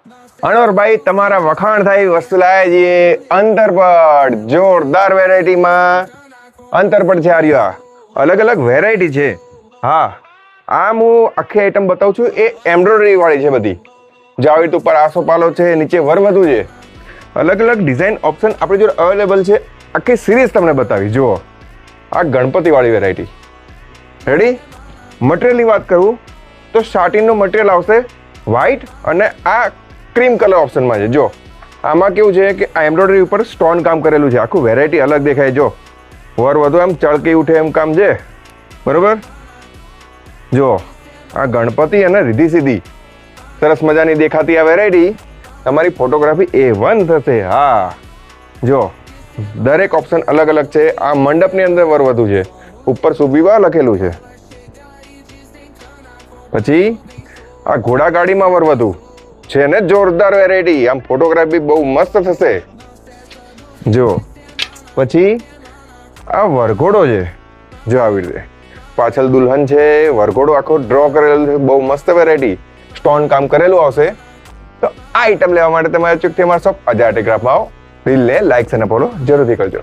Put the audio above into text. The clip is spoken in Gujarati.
અનવરભાઈ તમારા વખાણ થાય એવી વસ્તુ લાયા છીએ અંતરપટ જોરદાર વેરાયટીમાં અંતરપટ છે આર્યા અલગ અલગ વેરાયટી છે. હા આમ હું આખી આઈટમ બતાવું છું એ એમ્બ્રોઇડરી વાળી છે બધી. જાવેદ ઉપર આસોપાલો છે, નીચે વરવધુ છે, અલગ અલગ ડિઝાઇન ઓપ્શન આપણી જોડે અવેલેબલ છે. આખી સિરીઝ તમને બતાવી. જુઓ આ ગણપતિ વાળી વેરાયટી. રેડી? મટીરિયલની વાત કરું તો સ્ટાર્ટિંગનું મટીરિયલ આવશે વ્હાઈટ અને આ ક્રીમ કલર ઓપ્શનમાં છે. જો આમાં કેવું છે કે આ એમ્બ્રોઇડરી ઉપર સ્ટોન કામ કરેલું છે. આખું વેરાયટી અલગ દેખાય. જો વરવધુ એમ ચળકી ઉઠે એમ કામ છે. બરોબર? જો આ ગણપતિ અને રીધી સીધી સરસ મજાની દેખાતી આ વેરાયટી તમારી ફોટોગ્રાફી A1 થશે. હા જો દરેક ઓપ્શન અલગ અલગ છે. આ મંડપની અંદર વરવધુ છે, ઉપર સુબીવા લખેલું છે. પછી આ ઘોડાગાડીમાં વરવધુ છે ને જોરદાર વેરાયટી. આમ ફોટોગ્રાફી બહુ મસ્ત થશે. જો પછી આ વરઘોડો છે. જો આવી રીતે પાછળ દુલ્હન છે, વરઘોડો આખો ડ્રો કરેલું છે. બહુ મસ્ત વેરાયટી, સ્ટોન કામ કરેલું આવશે. તો આ આઈટમ લેવા માટે તમારે ચોકથી અમારા શોપ અજાર ટેકરાફમાં આવો. રીલને લાઈક અને ફોલો જરૂરથી કરજો.